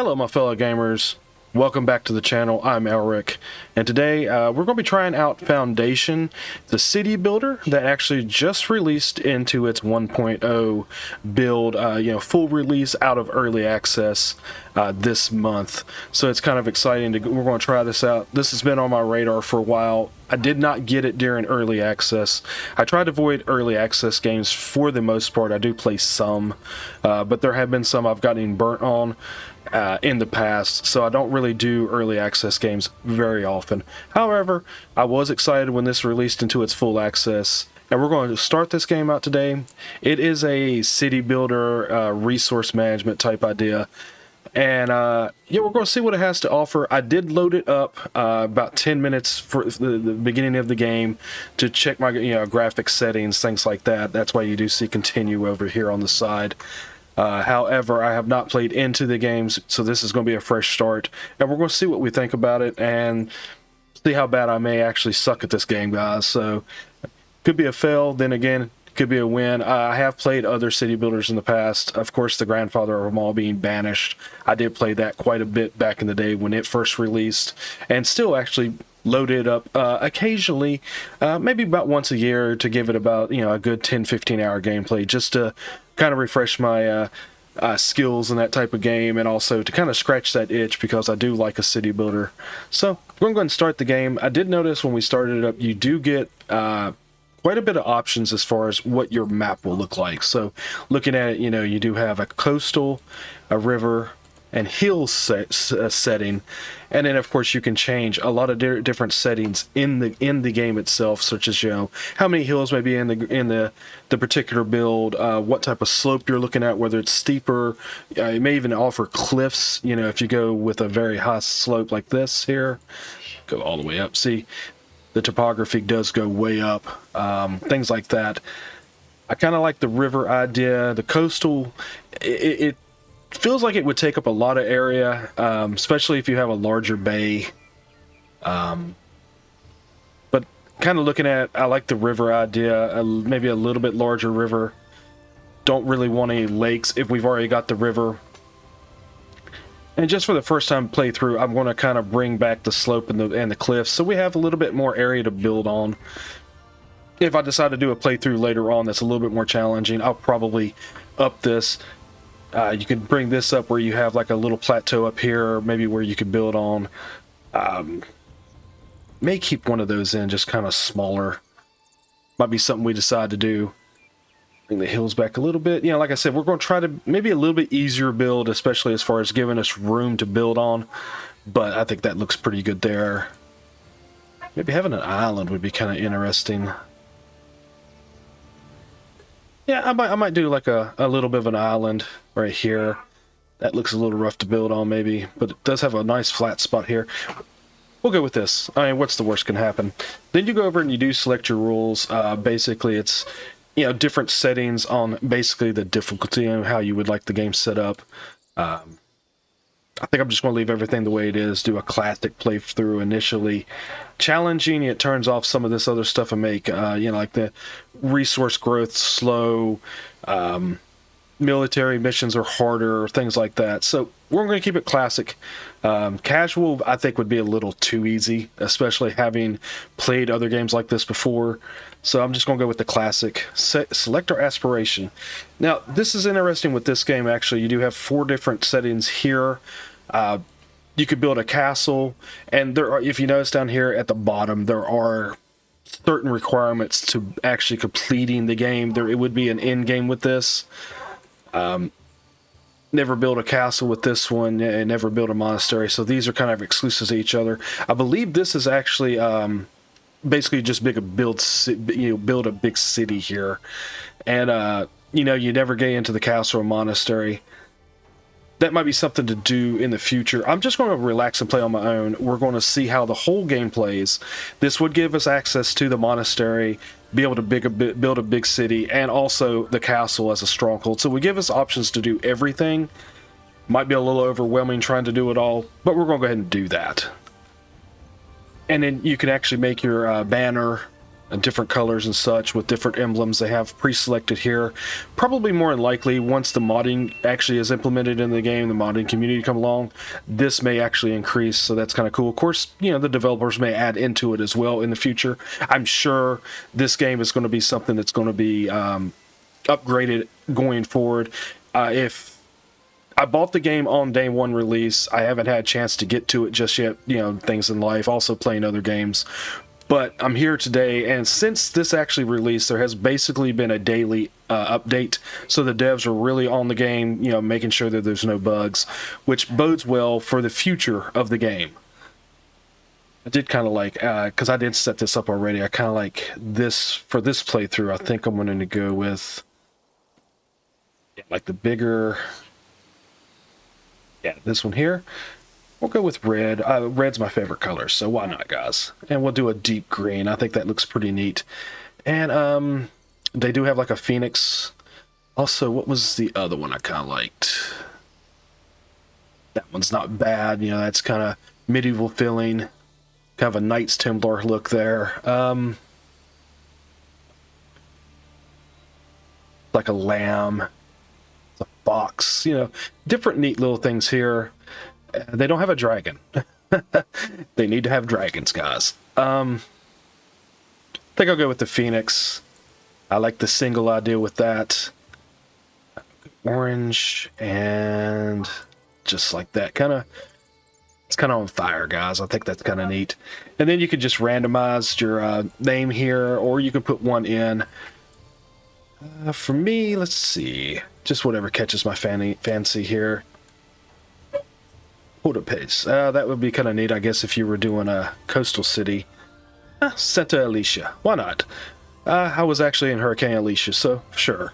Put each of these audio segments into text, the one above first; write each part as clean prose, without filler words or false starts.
Hello my fellow gamers, welcome back to the channel. I'm Elric, and today we're going to be trying out Foundation, the city builder that actually just released into its 1.0 build, full release out of early access this month. So it's kind of exciting. We're going to try this out. This has been on my radar for a while. I did not get it during early access. I try to avoid early access games for the most part. I do play some, but there have been some I've gotten burnt on in the past, so I don't really do early access games very often. However, I was excited when this released into its full access, and we're going to start this game out today. It is a city builder, resource management type idea, and yeah, we're going to see what it has to offer. I did load it up about 10 minutes for the beginning of the game to check my graphics settings, things like that. That's why you do see continue over here on the side. However, I have not played into the games, so this is going to be a fresh start, and we're going to see what we think about it and see how bad I may actually suck at this game, guys. So, could be a fail, then again, could be a win. I have played other city builders in the past. Of course, the grandfather of them all being Banished. I did play that quite a bit back in the day when it first released, and still actually load it up occasionally, maybe about once a year, to give it about a good 10-15 hour gameplay, just to kind of refresh my skills in that type of game, and also to kind of scratch that itch because I do like a city builder. So we're going to go ahead and start the game. I did notice when we started it up, you do get quite a bit of options as far as what your map will look like. So looking at it, you do have a coastal, a river, and hill setting, and then of course you can change a lot of different settings in the game itself, such as how many hills may be in the particular build, what type of slope you're looking at, whether it's steeper. It may even offer cliffs. If you go with a very high slope like this here, go all the way up. See, the topography does go way up. Things like that. I kind of like the river idea. The coastal, it feels like it would take up a lot of area, especially if you have a larger bay. But kind of looking at, I like the river idea, maybe a little bit larger river. Don't really want any lakes if we've already got the river. And just for the first time playthrough, I'm going to kind of bring back the slope and the cliffs, so we have a little bit more area to build on. If I decide to do a playthrough later on that's a little bit more challenging, I'll probably up this. You could bring this up where you have like a little plateau up here, maybe where you could build on. May keep one of those in, just kind of smaller. Might be something we decide to do. Bring the hills back a little bit. Like I said, we're going to try to maybe a little bit easier build, especially as far as giving us room to build on. But I think that looks pretty good there. Maybe having an island would be kind of interesting. Yeah, I might do like a little bit of an island right here. That looks a little rough to build on maybe, but it does have a nice flat spot here. We'll go with this. I mean, what's the worst can happen? Then you go over and you do select your rules. Basically, it's different settings on basically the difficulty and how you would like the game set up. I think I'm just going to leave everything the way it is, do a classic playthrough initially. Challenging, it turns off some of this other stuff and make, like the resource growth slow, military missions are harder, things like that. So we're going to keep it classic. Casual, I think, would be a little too easy, especially having played other games like this before. So I'm just going to go with the classic. Select our aspiration. Now, this is interesting with this game, actually. You do have 4 different settings here. You could build a castle, and there are, if you notice down here at the bottom, there are certain requirements to actually completing the game. It would be an end game with this. Never build a castle with this one, and never build a monastery. So these are kind of exclusive to each other. I believe this is actually basically just build a big city here, and you never get into the castle or monastery. That might be something to do in the future. I'm just going to relax and play on my own. We're going to see how the whole game plays. This would give us access to the monastery, be able to build a big city, and also the castle as a stronghold. So we give us options to do everything. Might be a little overwhelming trying to do it all, but we're going to go ahead and do that. And then you can actually make your banner different colors and such with different emblems they have pre-selected here. Probably more than likely, once the modding actually is implemented in the game, the modding community come along, this may actually increase, so that's kind of cool. Of course, you know, the developers may add into it as well in the future. I'm sure this game is going to be something that's going to be upgraded going forward. If I bought the game on day one release, I haven't had a chance to get to it just yet, you know, things in life, also playing other games. But I'm here today, and since this actually released, there has basically been a daily update. So the devs are really on the game, you know, making sure that there's no bugs, which bodes well for the future of the game. I did kind of like, because I did set this up already, I kind of like this, for this playthrough, I think I'm going to go with, like the bigger, yeah, this one here. We'll go with red. Red's my favorite color, so why not, guys? And we'll do a deep green. I think that looks pretty neat. And they do have like a phoenix. Also, what was the other one I kind of liked? That one's not bad. You know, that's kind of medieval feeling. Kind of a Knights Templar look there. Like a lamb. It's a fox. You know, different neat little things here. They don't have a dragon. They need to have dragons, guys. I think I'll go with the Phoenix. I like the single idea with that. Orange and just like that. It's kind of on fire, guys. I think that's kind of neat. And then you could just randomize your name here, or you can put one in. For me, let's see. Just whatever catches my fancy here. Budapest. That would be kind of neat, I guess, if you were doing a coastal city. Santa Alicia. Why not? I was actually in Hurricane Alicia, so sure.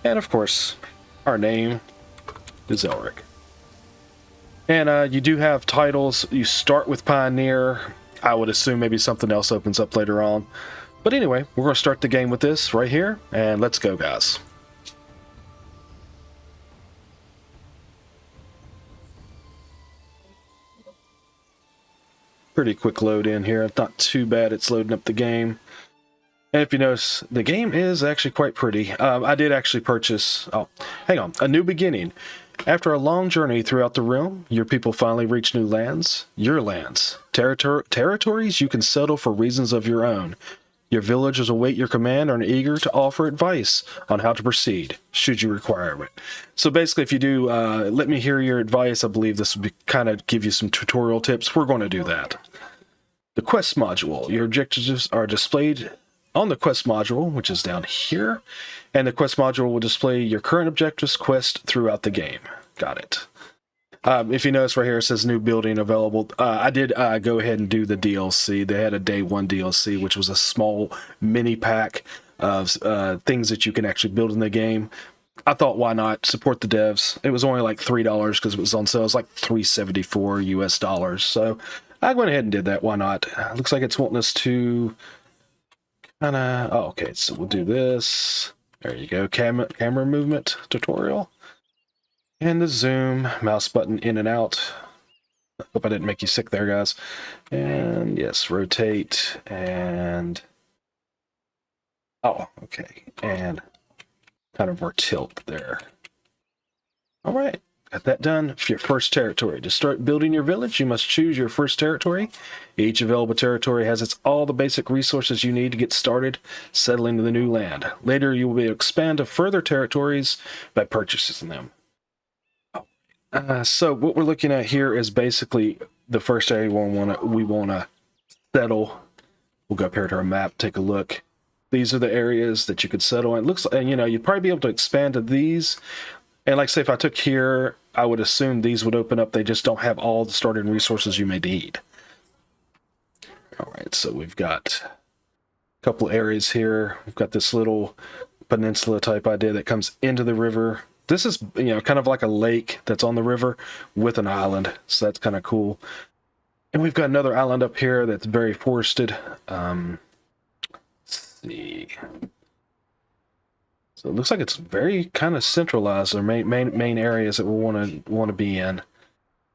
And of course, our name is Elric. And you do have titles. You start with Pioneer. I would assume maybe something else opens up later on. But anyway, we're going to start the game with this right here, and let's go, guys. Pretty quick load in here. Not too bad. It's loading up the game. And if you notice, the game is actually quite pretty. I did actually purchase... Oh, hang on. A New Beginning. After a long journey throughout the realm, your people finally reach new lands. Your lands. Territories you can settle for reasons of your own. Your villagers await your command and are eager to offer advice on how to proceed, should you require it. So basically, if you do let me hear your advice, I believe this would kind of give you some tutorial tips. We're going to do that. The quest module. Your objectives are displayed on the quest module, which is down here. And the quest module will display your current objectives quest throughout the game. Got it. If you notice right here, it says new building available. I did go ahead and do the DLC. They had a day one DLC, which was a small mini pack of things that you can actually build in the game. I thought, why not support the devs? It was only like $3 because it was on sale. It was like $3.74 US. So I went ahead and did that. Why not? Looks like it's wanting us to kind of... Oh, okay. So we'll do this. There you go. Camera movement tutorial. And the zoom, mouse button in and out. Hope I didn't make you sick there, guys. And yes, rotate and... Oh, okay. And kind of more tilt there. All right, got that done. For your first territory. To start building your village, you must choose your first territory. Each available territory has all the basic resources you need to get started settling the new land. Later, you will be able to expand to further territories by purchasing them. So what we're looking at here is basically the first area we want to settle. We'll go up here to our map, take a look. These are the areas that you could settle. And it looks, and you know, you'd probably be able to expand to these. And like say if I took here, I would assume these would open up. They just don't have all the starting resources you may need. All right, so we've got a couple areas here. We've got this little peninsula type idea that comes into the river. This is, you know, kind of like a lake that's on the river with an island, so that's kind of cool. And we've got another island up here that's very forested. Let's see. So it looks like it's very kind of centralized. Our main areas that we want to be in.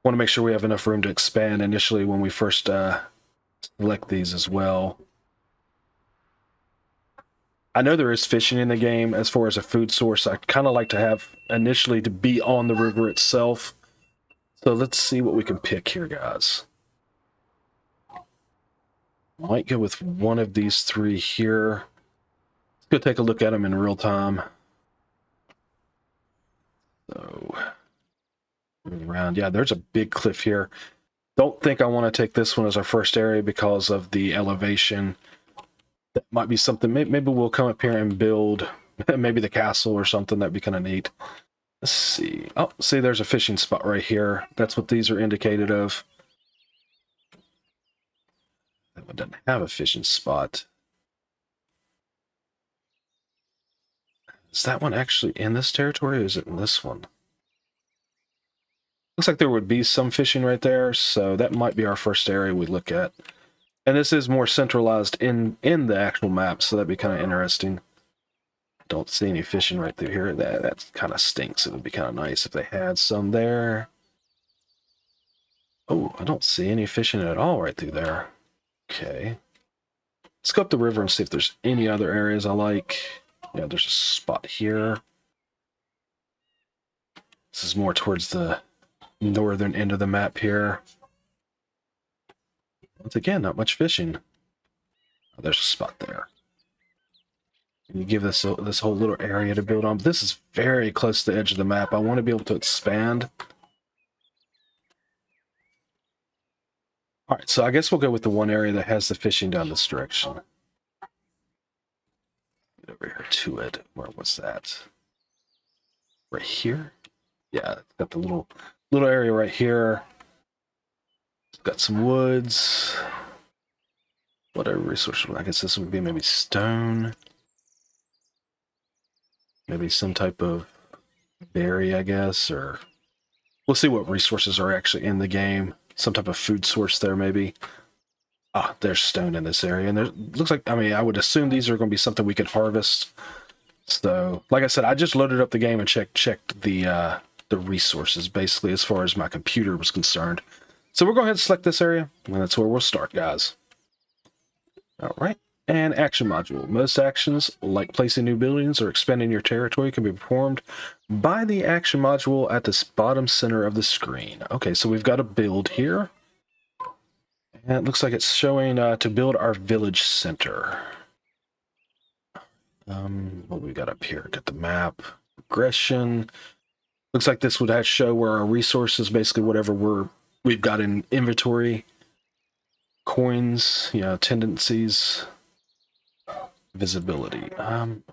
Want to make sure we have enough room to expand initially when we first select these as well. I know there is fishing in the game as far as a food source. I kind of like to have initially to be on the river itself. So let's see what we can pick here, guys. Might go with one of these three here. Let's go take a look at them in real time. So, around, yeah, there's a big cliff here. Don't think I want to take this one as our first area because of the elevation. That might be something. Maybe we'll come up here and build maybe the castle or something. That'd be kind of neat. Let's see. Oh, see, there's a fishing spot right here. That's what these are indicated of. That one doesn't have a fishing spot. Is that one actually in this territory, or is it in this one? Looks like there would be some fishing right there, so that might be our first area we look at. And this is more centralized in the actual map, so that'd be kind of interesting. Don't see any fishing right through here. That kind of stinks. It would be kind of nice if they had some there. Oh, I don't see any fishing at all right through there. Okay. Let's go up the river and see if there's any other areas I like. Yeah, there's a spot here. This is more towards the northern end of the map here. Once again, not much fishing. Oh, there's a spot there. You give this whole little area to build on. But this is very close to the edge of the map. I want to be able to expand. All right, so I guess we'll go with the one area that has the fishing down this direction. Get over here to it. Where was that? Right here? Yeah, it's got the little area right here. It's got some woods. Whatever resource. I guess this would be maybe stone. Maybe some type of berry, I guess, or we'll see what resources are actually in the game. Some type of food source there, maybe. Ah, there's stone in this area, and there looks like, I mean, I would assume these are going to be something we could harvest. So, like I said, I just loaded up the game and checked the resources, basically, as far as my computer was concerned. So we'll go ahead and select this area, and that's where we'll start, guys. All right. And action module. Most actions, like placing new buildings or expanding your territory, can be performed by the action module at the bottom center of the screen. Okay, so we've got a build here. And it looks like it's showing to build our village center. What we got up here? Got the map, progression. Looks like this would show where our resources, basically whatever we've got in inventory, coins, tendencies. Visibility.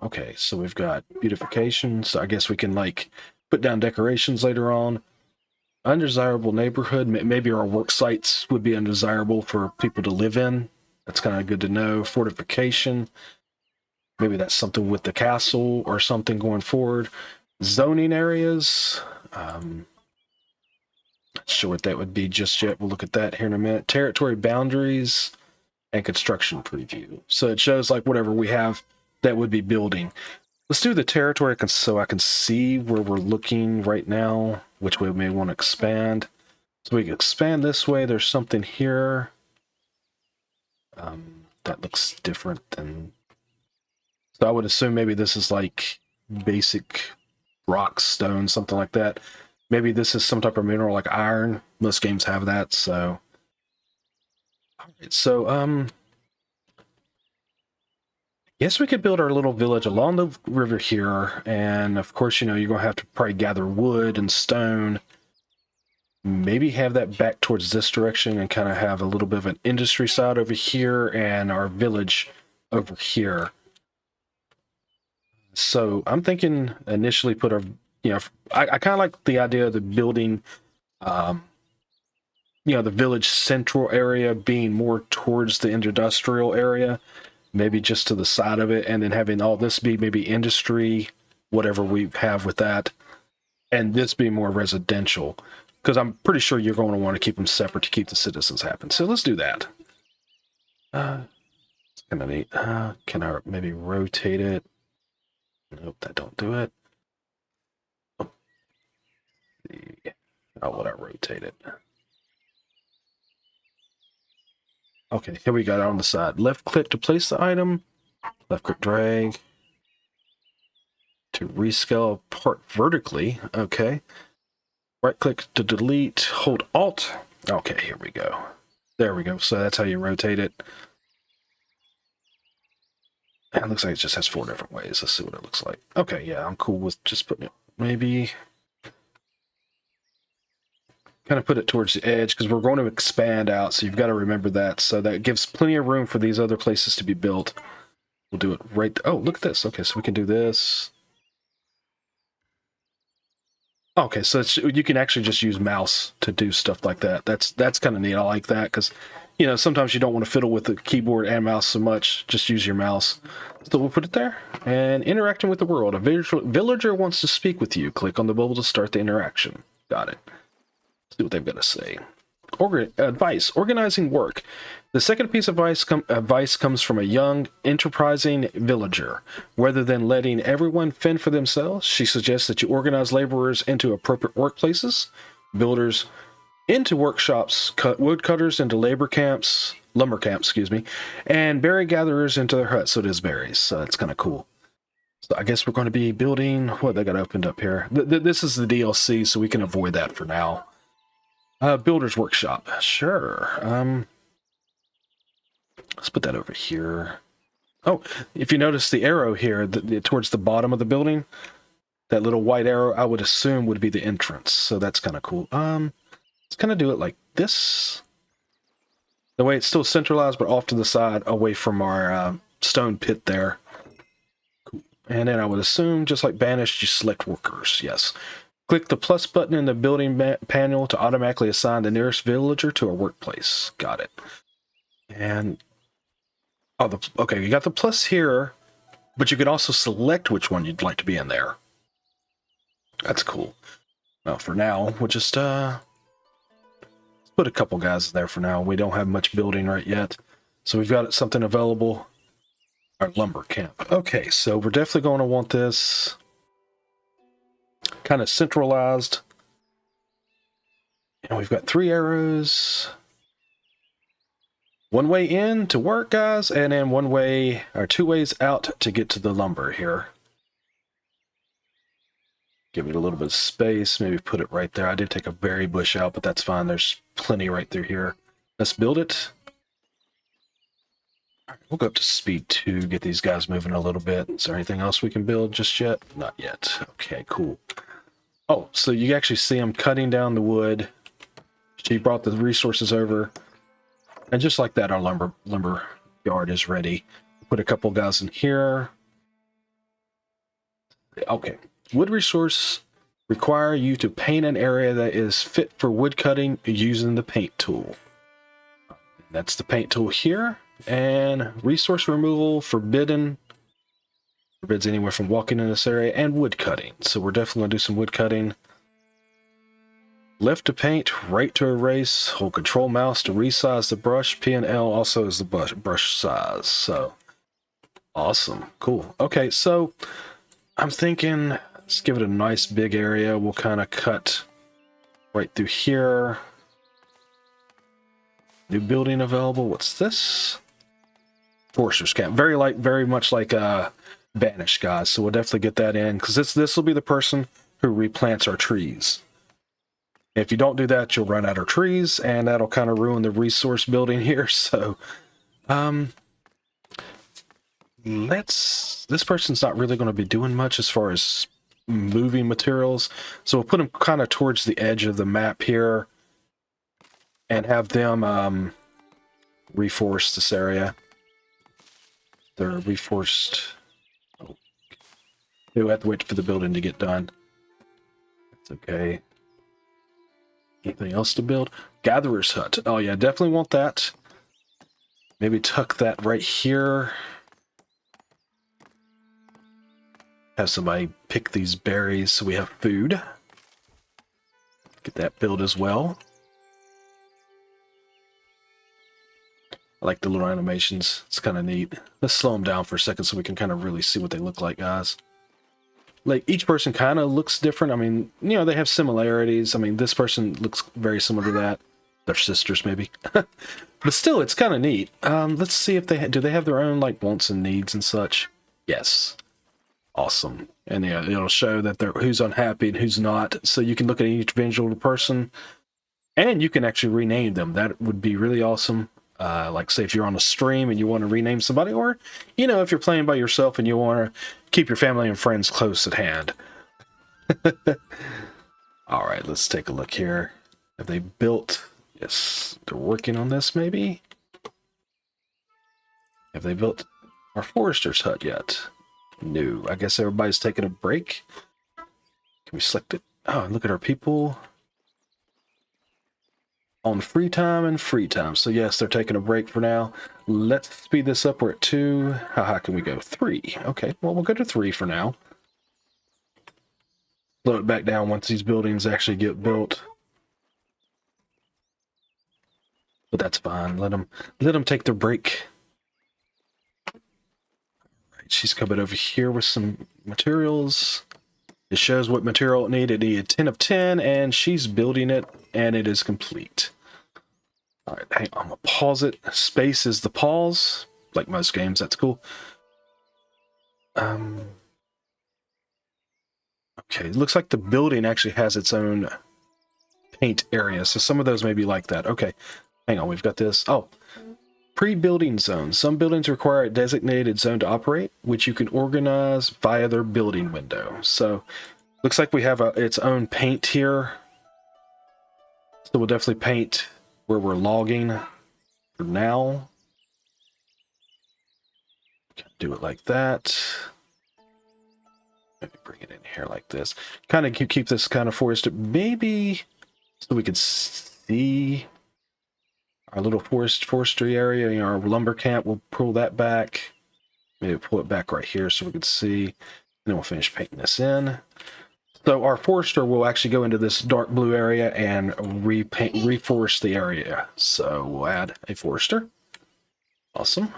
Okay, so we've got beautification, so I guess we can put down decorations later on. Undesirable neighborhood, maybe our work sites would be undesirable for people to live in. That's kind of good to know. Fortification, maybe that's something with the castle or something going forward. Zoning areas, not sure what that would be just yet. We'll look at that here in a minute. Territory boundaries and construction preview. So it shows whatever we have that would be building. Let's do the territory so I can see where we're looking right now, which way we may want to expand. So we can expand this way. There's something here that looks different than... So I would assume maybe this is basic rock, stone, something like that. Maybe this is some type of mineral like iron. Most games have that, so... So, yes, we could build our little village along the river here, and of course, you're going to have to probably gather wood and stone. Maybe have that back towards this direction and kind of have a little bit of an industry side over here and our village over here. So I'm thinking initially put our, I kind of like the idea of the building, the village central area being more towards the industrial area, maybe just to the side of it, and then having all this be maybe industry, whatever we have with that, and this be more residential, because I'm pretty sure you're going to want to keep them separate to keep the citizens happy. So let's do that. It's kind of neat. Can I maybe rotate it? Nope, that don't do it. Oh, how would I rotate it? Okay, here we got it on the side. Left click to place the item. Left click drag. to rescale part vertically. Okay. Right click to delete, hold Alt. Okay, here we go. There we go. So that's how you rotate it. And it looks like it just has 4 different ways. Let's see what it looks like. Okay, yeah, I'm cool with just putting it, maybe kind of put it towards the edge because we're going to expand out. So you've got to remember that. So that gives plenty of room for these other places to be built. We'll do it right. Oh, look at this. Okay, so we can do this. Okay, so you can actually just use mouse to do stuff like that. That's kind of neat. I like that because, you know, sometimes you don't want to fiddle with the keyboard and mouse so much. Just use your mouse. So we'll put it there. And interacting with the world. A villager wants to speak with you. Click on the bubble to start the interaction. Got it. Let's see what they've got to say. Advice. Organizing work. The second piece of advice comes from a young, enterprising villager. Rather than letting everyone fend for themselves, she suggests that you organize laborers into appropriate workplaces, builders into workshops, woodcutters into lumber camps, and berry gatherers into their huts. So it is berries. So that's kind of cool. So I guess we're going to be building what they got opened up here. This is the DLC, so we can avoid that for now. Builder's workshop. Sure. Let's put that over here. Oh, if you notice the arrow here, towards the bottom of the building, that little white arrow, I would assume would be the entrance. So that's kind of cool. Let's kind of do it like this. The way it's still centralized, but off to the side, away from our stone pit there. Cool. And then I would assume, just like banished, you select workers. Yes. Click the plus button in the building panel to automatically assign the nearest villager to a workplace. Got it. And okay, you got the plus here, but you can also select which one you'd like to be in there. That's cool. Well, for now, we'll just put a couple guys there for now. We don't have much building right yet, so we've got something available. Our lumber camp. Okay, so we're definitely going to want this kind of centralized. And we've got 3 arrows. One way in to work, guys, and then 1 way or 2 ways out to get to the lumber here. Give it a little bit of space, maybe put it right there. I did take a berry bush out, but that's fine. There's plenty right through here. Let's build it. We'll go up to speed 2, get these guys moving a little bit. Is there anything else we can build just yet? Not yet. Okay, cool. Oh, so you actually see them cutting down the wood. She brought the resources over. And just like that, our lumber yard is ready. Put a couple guys in here. Okay. Wood resource require you to paint an area that is fit for wood cutting using the paint tool. That's the paint tool here. And resource removal forbidden. Forbids anywhere from walking in this area and wood cutting. So we're definitely going to do some wood cutting. Left to paint, right to erase, hold control mouse to resize the brush. P and L also is the brush size. So awesome. Cool. Okay, so I'm thinking let's give it a nice big area. We'll kind of cut right through here. New building available. What's this? Forester's camp. Very much like Banished, guys. So we'll definitely get that in because this will be the person who replants our trees. If you don't do that, you'll run out of trees, and that'll kind of ruin the resource building here. So, this person's not really going to be doing much as far as moving materials. So we'll put them kind of towards the edge of the map here, and have them reforest this area. They're reforest. Oh. We'll have to wait for the building to get done. That's okay. Anything else to build? Gatherer's hut. Oh yeah, definitely want that. Maybe tuck that right here. Have somebody pick these berries so we have food. Get that built as well. I like the little animations. It's kind of neat. Let's slow them down for a second so we can kind of really see what they look like, guys. Like, each person kind of looks different. I mean, you know, they have similarities. I mean, this person looks very similar to that. They're sisters, maybe. But still, it's kind of neat. Let's see if they do they have their own, like, wants and needs and such. Yes. Awesome. And yeah, it'll show that they're who's unhappy and who's not. So you can look at each individual person, and you can actually rename them. That would be really awesome. Like say if you're on a stream and you want to rename somebody, or if you're playing by yourself and you want to keep your family and friends close at hand. All right, let's take a look here. Have they built? Yes, they're working on this. Maybe. Have they built our forester's hut yet? No. I guess everybody's taking a break. Can we select it? Oh, and look at our people on free time and free time. So yes, they're taking a break for now. Let's speed this up. We're at 2. How high can we go? 3. Okay, well, we'll go to 3 for now. Slow it back down once these buildings actually get built. But that's fine. Let them take their break. Right, she's coming over here with some materials. It shows what material it needed. It needed 10 of 10, and she's building it, and it is complete. All right, hang on, I'm gonna pause it. Space is the pause, like most games. That's cool. Okay, it looks like the building actually has its own paint area, so some of those may be like that. Okay, hang on, we've got this. Oh, pre-building zones. Some buildings require a designated zone to operate, which you can organize via their building window. So, looks like we have its own paint here. So we'll definitely paint where we're logging for now. Do it like that. Maybe bring it in here like this. Kind of keep this kind of forested, maybe so we could see our little forestry area. Our lumber camp. We'll pull that back. Maybe pull it back right here so we can see. And then we'll finish painting this in. So our forester will actually go into this dark blue area and reforest the area. So we'll add a forester. Awesome.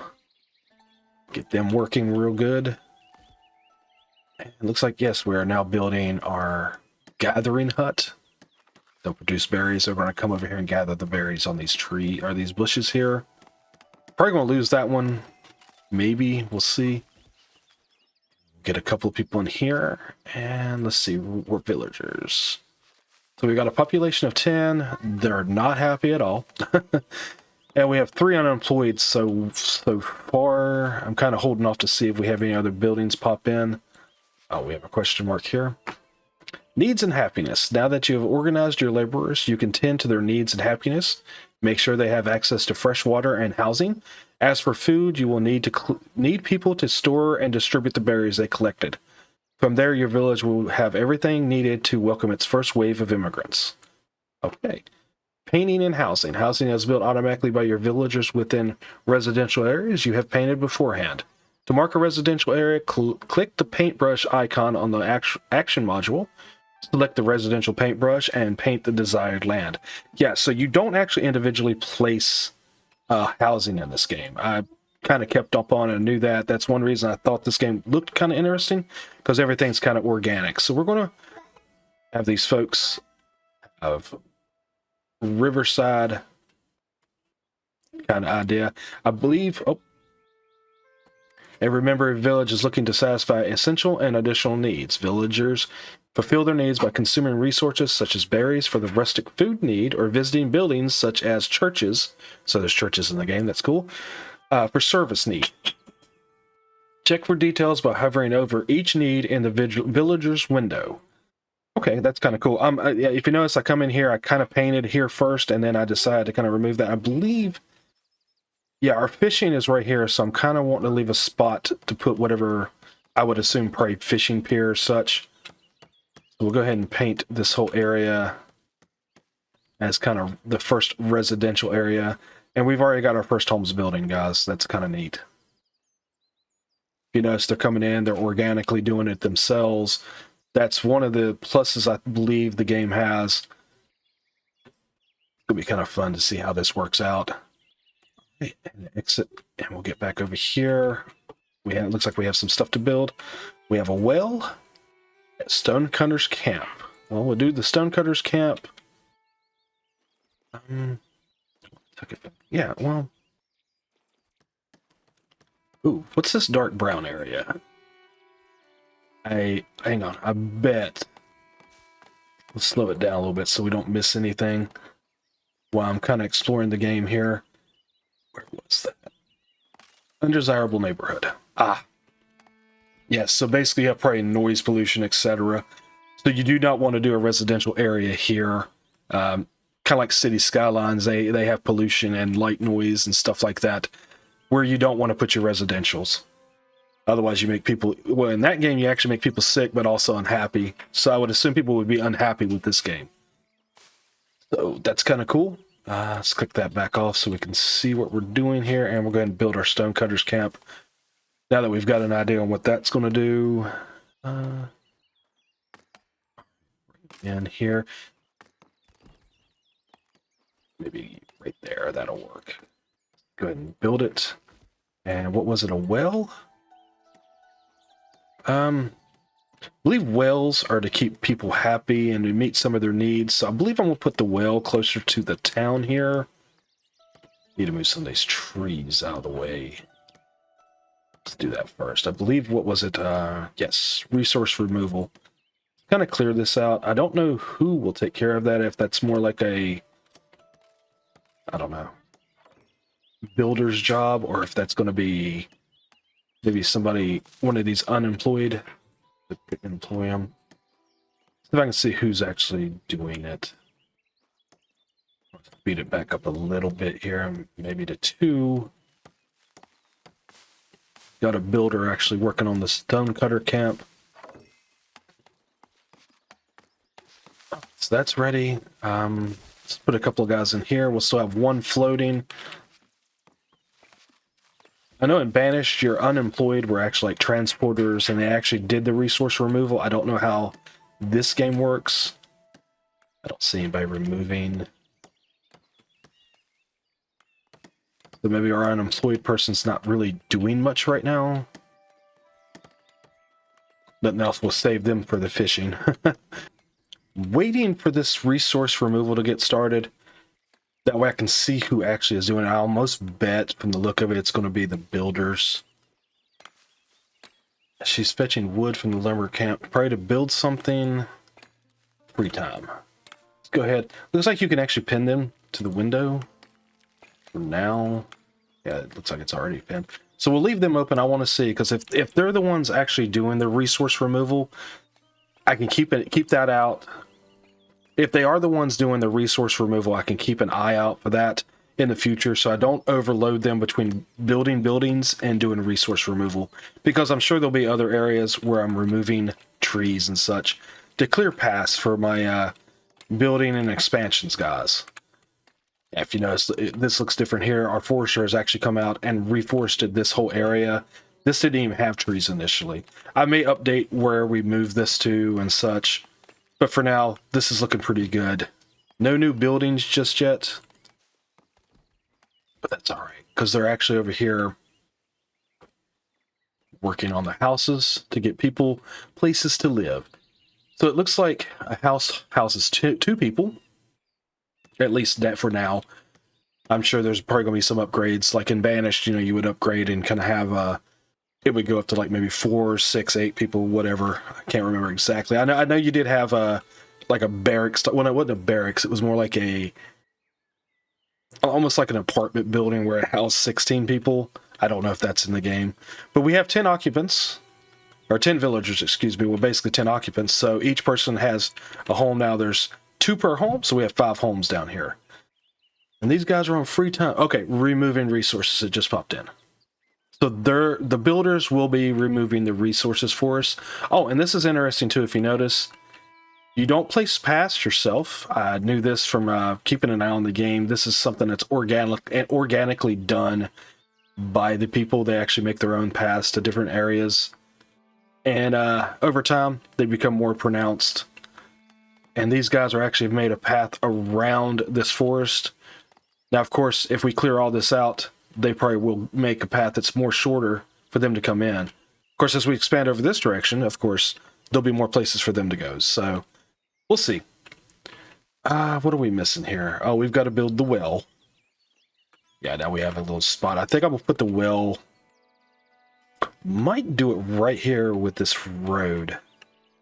Get them working real good. It looks like, yes, we are now building our gathering hut. They'll produce berries. They're going to come over here and gather the berries on these these bushes here. Probably going to lose that one. Maybe. We'll see. Get a couple of people in here, and let's see, we're villagers. So we got a population of 10. They're not happy at all. And we have 3 unemployed so far. I'm kind of holding off to see if we have any other buildings pop in. Oh, we have a question mark here. Needs and happiness. Now that you have organized your laborers, you can tend to their needs and happiness. Make sure they have access to fresh water and housing. As for food, you will need people to store and distribute the berries they collected. From there, your village will have everything needed to welcome its first wave of immigrants. Okay. Painting and housing. Housing is built automatically by your villagers within residential areas you have painted beforehand. To mark a residential area, click the paintbrush icon on the action module. Select the residential paintbrush and paint the desired land. Yeah, so you don't actually individually place housing in this game. I kind of kept up on it and knew that. That's one reason I thought this game looked kind of interesting, because everything's kind of organic. So we're going to have these folks of Riverside kind of idea. I believe... Oh. Every member of a village is looking to satisfy essential and additional needs. Villagers fulfill their needs by consuming resources such as berries for the rustic food need, or visiting buildings such as churches. So there's churches in the game, that's cool. For service need. Check for details by hovering over each need in the villager's window. Okay, that's kind of cool. Yeah, if you notice, I come in here, I kind of painted here first, and then I decided to kind of remove that. I believe... Yeah, our fishing is right here, so I'm kind of wanting to leave a spot to put whatever I would assume probably fishing pier or such. So we'll go ahead and paint this whole area as kind of the first residential area. And we've already got our first homes building, guys. That's kind of neat. You notice they're coming in, they're organically doing it themselves. That's one of the pluses I believe the game has. It'll be kind of fun to see how this works out. And exit, and we'll get back over here. Looks like we have some stuff to build. We have a well at Stonecutter's Camp. Well, we'll do the Stonecutter's Camp. Yeah, well. Ooh, what's this dark brown area? Hang on, I bet. Let's slow it down a little bit so we don't miss anything while I'm kind of exploring the game here. Where was that? Undesirable neighborhood. Ah, yes. So basically, you have probably noise pollution, etc. So you do not want to do a residential area here. Kind of like city skylines, they have pollution and light noise and stuff like that, where you don't want to put your residentials. Otherwise, you make people, well, in that game, you actually make people sick, but also unhappy. So I would assume people would be unhappy with this game. So that's kind of cool. Let's click that back off so we can see what we're doing here. And we'll go ahead and build our stonecutters camp. Now that we've got an idea on what that's going to do. And here. Maybe right there, that'll work. Go ahead and build it. And what was it, a well? I believe wells are to keep people happy and to meet some of their needs. So I believe I'm going to put the well closer to the town here. Need to move some of these trees out of the way. Let's do that first. I believe, what was it? Yes, resource removal. Kind of clear this out. I don't know who will take care of that, if that's more like a, I don't know, builder's job, or if that's going to be maybe somebody, one of these unemployed, employ them. See if I can see who's actually doing it. Speed it back up a little bit here, maybe to 2. Got a builder actually working on the stonecutter camp. So that's ready. Let's put a couple of guys in here. We'll still have one floating. I know in Banished, your unemployed were actually like transporters, and they actually did the resource removal. I don't know how this game works. I don't see anybody removing. So maybe our unemployed person's not really doing much right now. Nothing else will save them for the fishing. Waiting for this resource removal to get started. That way I can see who actually is doing it. I almost bet from the look of it, it's going to be the builders. She's fetching wood from the lumber camp. Probably to build something. Free time. Let's go ahead. Looks like you can actually pin them to the window. For now. Yeah, it looks like it's already pinned. So we'll leave them open. I want to see, because if they're the ones actually doing the resource removal, I can keep that out. If they are the ones doing the resource removal, I can keep an eye out for that in the future, so I don't overload them between building buildings and doing resource removal, because I'm sure there'll be other areas where I'm removing trees and such to clear paths for my building and expansions guys. If you notice, this looks different here. Our forester has actually come out and reforested this whole area. This didn't even have trees initially. I may update where we move this to and such, but for now, this is looking pretty good. No new buildings just yet, but that's all right, because they're actually over here working on the houses to get people places to live. So it looks like a house houses two people, at least that for now. I'm sure there's probably going to be some upgrades, like in Banished, you know, you would upgrade and kind of have it would go up to like maybe 4, 6, 8 people, whatever. I can't remember exactly. I know you did have like a barracks. Well, it wasn't a barracks. It was more like almost like an apartment building where it housed 16 people. I don't know if that's in the game, but we have 10 occupants, or 10 villagers, excuse me. Well, basically 10 occupants. So each person has a home now. There's 2 per home, so we have 5 homes down here. And these guys are on free time. Okay, removing resources. It just popped in. So the builders will be removing the resources for us. Oh, and this is interesting too. If you notice, you don't place paths yourself. I knew this from keeping an eye on the game. This is something that's organically done by the people. They actually make their own paths to different areas. And over time, they become more pronounced. And these guys are actually made a path around this forest. Now, of course, if we clear all this out, they probably will make a path that's more shorter for them to come in. Of course, as we expand over this direction, of course, there'll be more places for them to go. So we'll see. What are we missing here? Oh, we've got to build the well. Yeah, now we have a little spot. I think I'm going to put the well might do it right here with this road.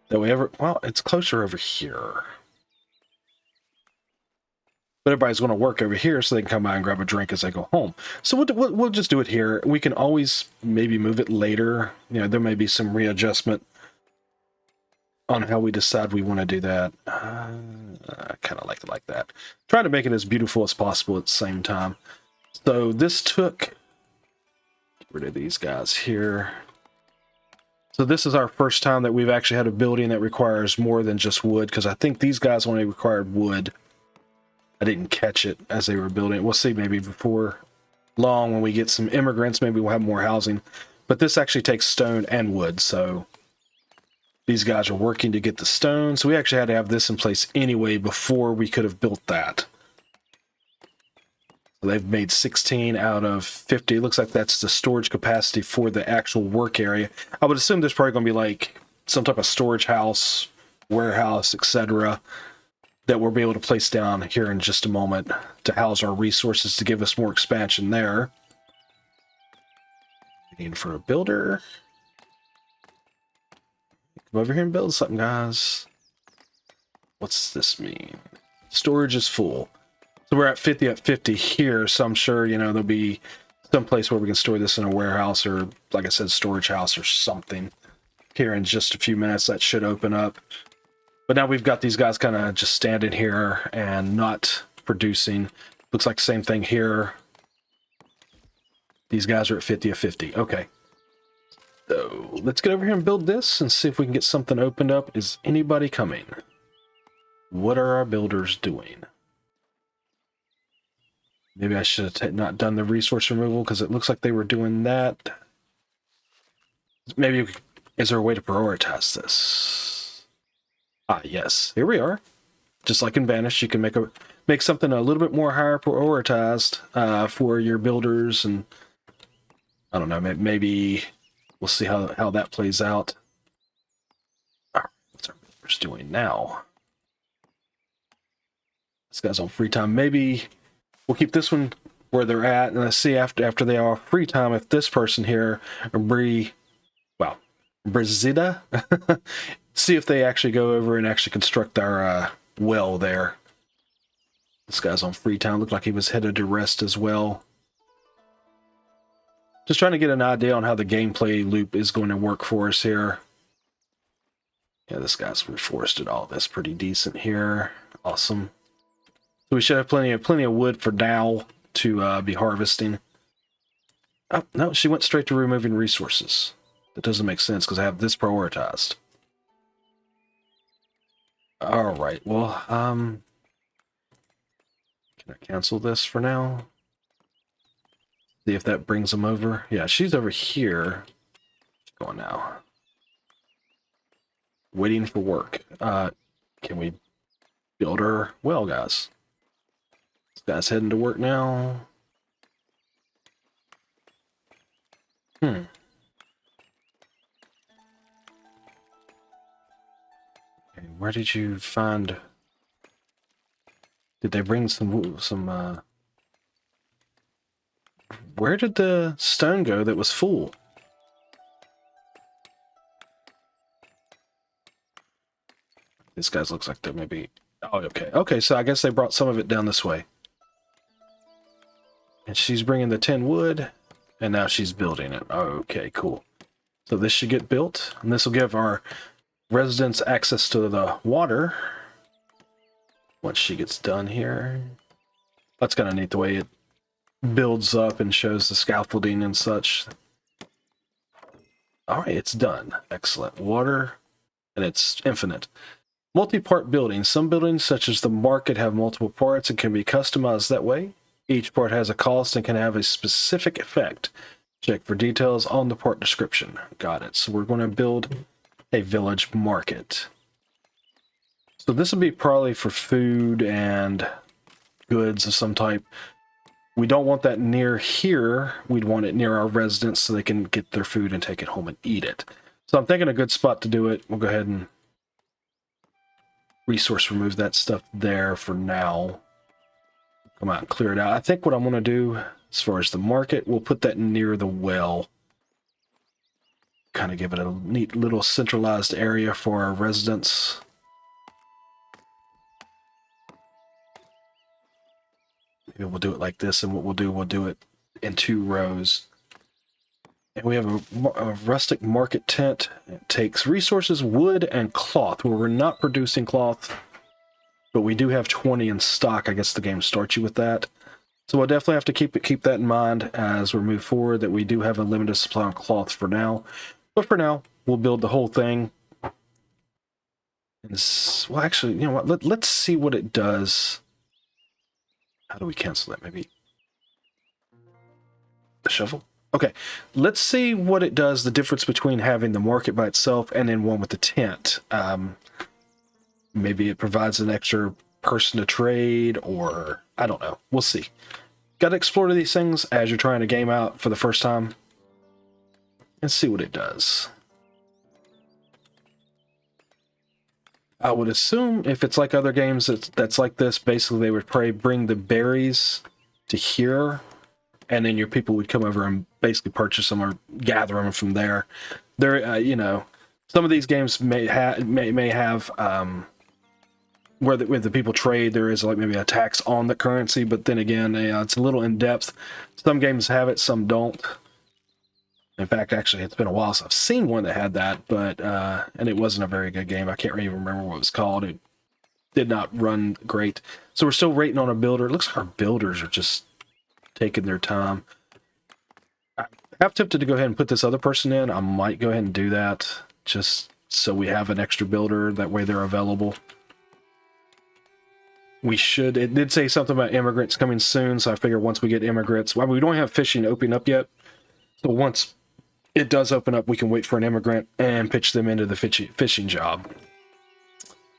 That way well, it's closer over here. But everybody's going to work over here so they can come by and grab a drink as they go home. So we'll just do it here. We can always maybe move it later. You know, there may be some readjustment on how we decide we want to do that. I kind of like it like that. Try to make it as beautiful as possible at the same time. So this took... Get rid of these guys here. So this is our first time that we've actually had a building that requires more than just wood, because I think these guys only required wood. I didn't catch it as they were building it. We'll see maybe before long when we get some immigrants, maybe we'll have more housing. But this actually takes stone and wood, so these guys are working to get the stone. So we actually had to have this in place anyway before we could have built that. So they've made 16 out of 50. It looks like that's the storage capacity for the actual work area. I would assume there's probably going to be like some type of storage house, warehouse, etc., that we'll be able to place down here in just a moment to house our resources to give us more expansion there. Waiting for a builder. Come over here and build something, guys. What's this mean? Storage is full. So we're at 50 at 50 here, so I'm sure, you know, there'll be some place where we can store this in a warehouse or, like I said, storage house or something. Here in just a few minutes, that should open up. But now we've got these guys kind of just standing here and not producing. Looks like the same thing here. These guys are at 50 of 50. Okay. So let's get over here and build this and see if we can get something opened up. Is anybody coming? What are our builders doing? Maybe I should have not done the resource removal because it looks like they were doing that. Maybe, is there a way to prioritize this? Ah, yes. Here we are. Just like in Vanish, you can make something a little bit more higher prioritized for your builders, and I don't know, maybe we'll see how that plays out. All right, what's our builders doing now? This guy's on free time. Maybe we'll keep this one where they're at, and let's see after they are free time if this person here, Brazida, see if they actually go over and actually construct our well there. This guy's on free time. Looked like he was headed to rest as well. Just trying to get an idea on how the gameplay loop is going to work for us here. Yeah, this guy's reforested all this pretty decent here. Awesome. So we should have plenty of wood for now to be harvesting. Oh, no, she went straight to removing resources. That doesn't make sense because I have this prioritized. All right, well, can I cancel this for now? See if that brings them over. Yeah, she's over here. What's going now? Waiting for work. Can we build her well, guys? This guy's heading to work now. Okay, where did you find... Did they bring some where did the stone go that was full? This guy looks like they're maybe... Oh, okay. Okay, so I guess they brought some of it down this way. And she's bringing the 10 wood, and now she's building it. Okay, cool. So this should get built, and this will give our residents access to the water once she gets done here. That's kind of neat the way it builds up and shows the scaffolding and such. All right, it's done. Excellent. Water, and it's infinite. Multi-part buildings. Some buildings, such as the market, have multiple parts and can be customized that way. Each part has a cost and can have a specific effect. Check for details on the part description. Got it. So we're going to build a village market. So this will be probably for food and goods of some type. We don't want that near here. We'd want it near our residents so they can get their food and take it home and eat it. So I'm thinking a good spot to do it. We'll go ahead and resource remove that stuff there for now. Come out and clear it out. I think what I'm going to do as far as the market, we'll put that near the well. kind of give it a neat little centralized area for our residents. Maybe we'll do it like this, and what we'll do it in 2 rows. And we have a rustic market tent. It takes resources, wood, and cloth. Well, we're not producing cloth, but we do have 20 in stock. I guess the game starts you with that. So we'll definitely have to keep that in mind as we move forward, that we do have a limited supply of cloth for now. But for now, we'll build the whole thing. Well, actually, you know what? Let's see what it does. How do we cancel that? Maybe the shovel? Okay, let's see what it does, the difference between having the market by itself and then one with the tent. Maybe it provides an extra person to trade, or I don't know. We'll see. Got to explore these things as you're trying to game out for the first time and see what it does. I would assume if it's like other games that's like this, basically they would probably bring the berries to here, and then your people would come over and basically purchase them or gather them from there. There, you know, some of these games may have where the people trade. There is like maybe a tax on the currency, but then again, it's a little in depth. Some games have it, some don't. In fact, actually, it's been a while since I've seen one that had that, but and it wasn't a very good game. I can't even remember what it was called. It did not run great. So we're still rating on a builder. It looks like our builders are just taking their time. I have tempted to go ahead and put this other person in. I might go ahead and do that just so we have an extra builder. That way they're available. We should. It did say something about immigrants coming soon, so I figure once we get immigrants, well, we don't have fishing open up yet. So once it does open up, we can wait for an immigrant and pitch them into the fishing job.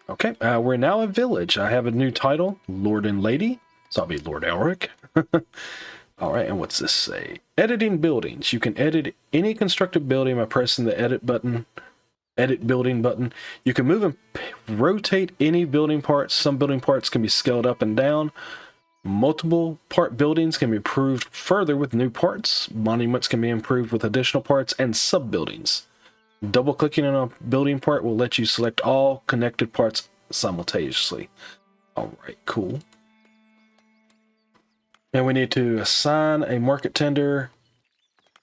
Okay, we're now a village. I have a new title, Lord and Lady. So I'll be Lord Elric. All right, and what's this say? Editing buildings. You can edit any constructed building by pressing the edit building button. You can move and rotate any building parts. Some building parts can be scaled up and down. Multiple part buildings can be improved further with new parts. Monuments can be improved with additional parts and sub-buildings. Double clicking on a building part will let you select all connected parts simultaneously. All right, cool. And we need to assign a market tender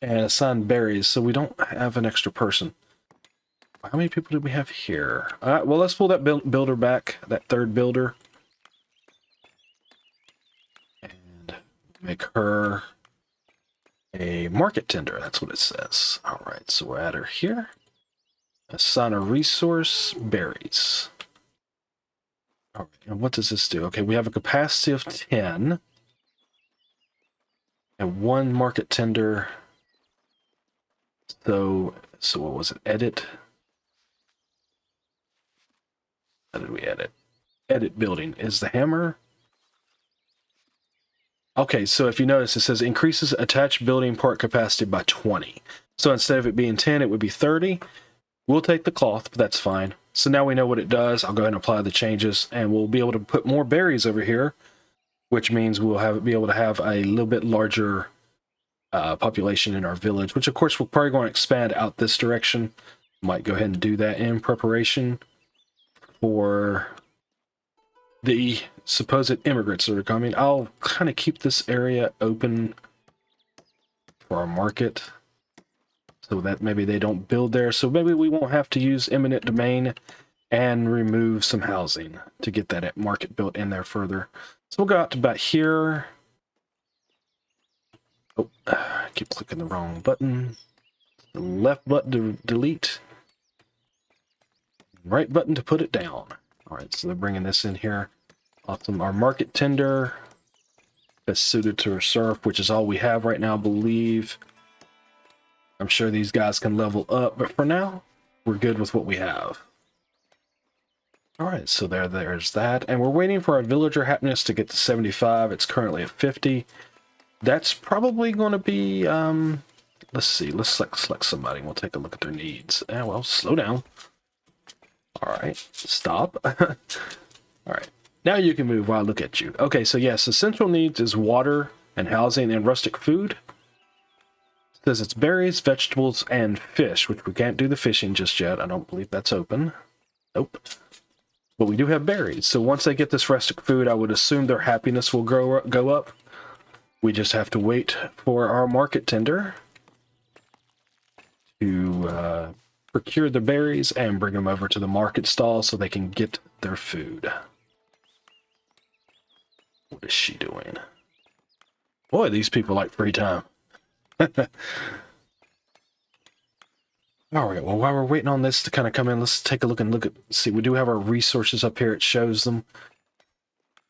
and assign berries, so we don't have an extra person. How many people do we have here? All right, well, let's pull that builder back, that third builder. And make her a market tender. That's what it says. All right, so we'll add her here. Assign a resource, berries. All right, and what does this do? Okay, we have a capacity of 10. And 1 market tender. So what was it? Edit. How did we edit? Edit building. Is the hammer? Okay, so if you notice, it says increases attached building part capacity by 20. So instead of it being 10, it would be 30. We'll take the cloth, but that's fine. So now we know what it does. I'll go ahead and apply the changes, and we'll be able to put more berries over here, which means we'll be able to have a little bit larger population in our village, which of course we're probably going to expand out this direction. Might go ahead and do that in preparation for the supposed immigrants that are coming. I'll kind of keep this area open for our market so that maybe they don't build there. So maybe we won't have to use eminent domain and remove some housing to get that market built in there further. So we'll go out to about here. Oh, I keep clicking the wrong button. The left button to delete. Right button to put it down. All right, so they're bringing this in here. Awesome. Our market tender is suited to our surf, which is all we have right now, I believe. I'm sure these guys can level up, but for now, we're good with what we have. All right, so there's that. And we're waiting for our villager happiness to get to 75. It's currently at 50. That's probably going to be, let's see, let's select somebody. We'll take a look at their needs. Well, slow down. All right, stop. All right, now you can move while I look at you. Okay, so yes, essential needs is water and housing and rustic food. says it's berries, vegetables, and fish, which we can't do the fishing just yet. I don't believe that's open. Nope. But we do have berries. So once they get this rustic food, I would assume their happiness will go up. We just have to wait for our market tender to procure the berries and bring them over to the market stall so they can get their food. What is she doing? Boy, these people like free time. All right, well, while we're waiting on this to kind of come in, let's take a look at, see, we do have our resources up here. It shows them.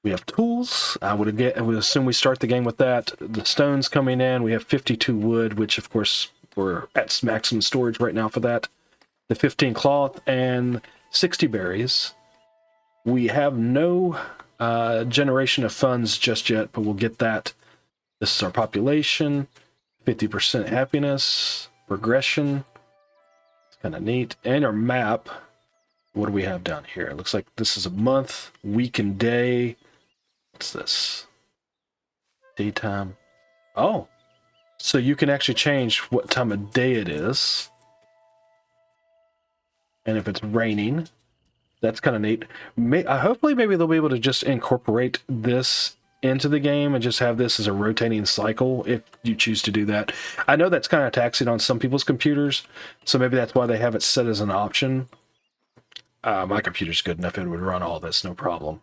We have tools. I would assume we start the game with that. The stones coming in. We have 52 wood, which, of course, we're at maximum storage right now for that. The 15 cloth and 60 berries. We have no generation of funds just yet, but we'll get that. This is our population. 50% happiness, progression, it's kind of neat, and our map. What do we have down here? It looks like this is a month, week, and day. What's this? Daytime. Oh, so you can actually change what time of day it is. And if it's raining, that's kind of neat. Hopefully, maybe they'll be able to just incorporate this into the game and just have this as a rotating cycle if you choose to do that. I know that's kind of taxing on some people's computers, so maybe that's why they have it set as an option. My computer's good enough, it would run all this, no problem.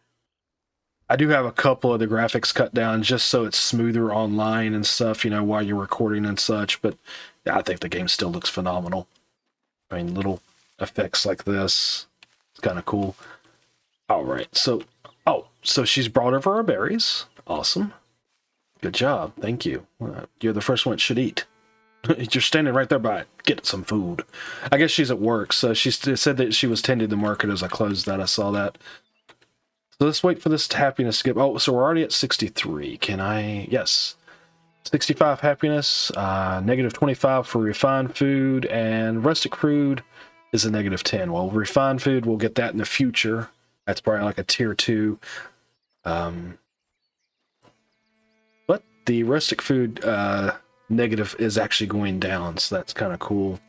I do have a couple of the graphics cut down just so it's smoother online and stuff, you know, while you're recording and such, but yeah, I think the game still looks phenomenal. I mean, little effects like this, it's kind of cool. All right, so she's brought over our berries. Awesome. Good job. Thank you. You're the first one that should eat. You're standing right there by it. Get some food. I guess she's at work, so she said that she was tending the market as I closed that. I saw that. So let's wait for this happiness to get... Oh, so we're already at 63. Can I... Yes. 65 happiness, negative 25 for refined food, and rustic food is a negative 10. Well, refined food, we'll get that in the future. That's probably like a tier 2. But the rustic food negative is actually going down, so that's kind of cool.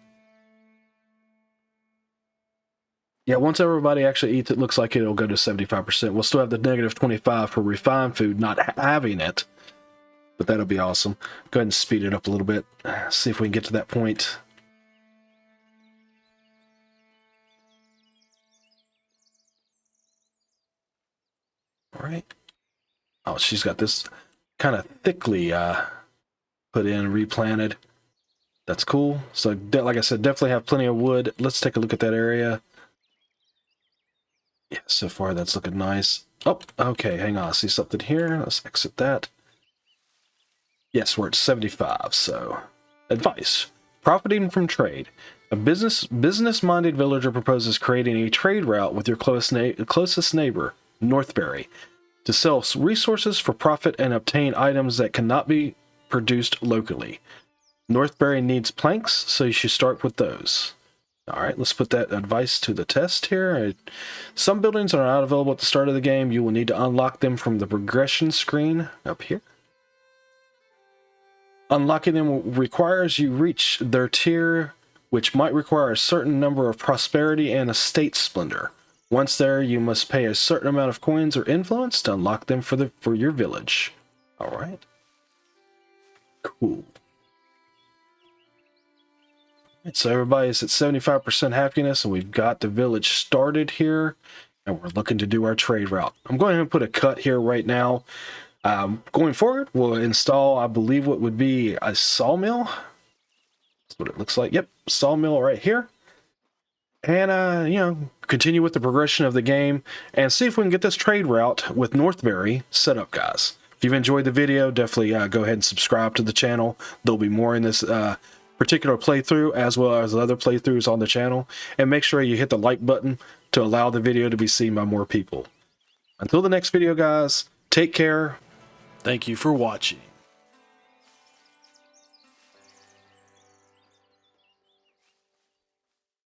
Yeah, once everybody actually eats, it looks like it'll go to 75%. We'll still have the negative 25 for refined food, not having it. But that'll be awesome. Go ahead and speed it up a little bit. See if we can get to that point. All right. Oh, she's got this kind of thickly put in, replanted. That's cool. So, like I said, definitely have plenty of wood. Let's take a look at that area. Yeah, so far that's looking nice. Oh, okay, hang on. I see something here. Let's exit that. Yes, we're at 75, so... Advice. Profiting from trade. A business-minded villager proposes creating a trade route with your closest neighbor, Northbury, to sell resources for profit and obtain items that cannot be produced locally. Northbury needs planks, so you should start with those. Alright, let's put that advice to the test here. Some buildings are not available at the start of the game. You will need to unlock them from the progression screen up here. Unlocking them requires you reach their tier, which might require a certain number of prosperity and estate splendor. Once there, you must pay a certain amount of coins or influence to unlock them for your village. Alright. Cool. So everybody's at 75% happiness, and we've got the village started here, and we're looking to do our trade route. I'm going to put a cut here right now. Going forward, we'll install, I believe, what would be a sawmill. That's what it looks like. Yep, sawmill right here. And, you know, continue with the progression of the game and see if we can get this trade route with Northbury set up, guys. If you've enjoyed the video, definitely go ahead and subscribe to the channel. There'll be more in this particular playthrough as well as other playthroughs on the channel. And make sure you hit the like button to allow the video to be seen by more people. Until the next video, guys, take care. Thank you for watching.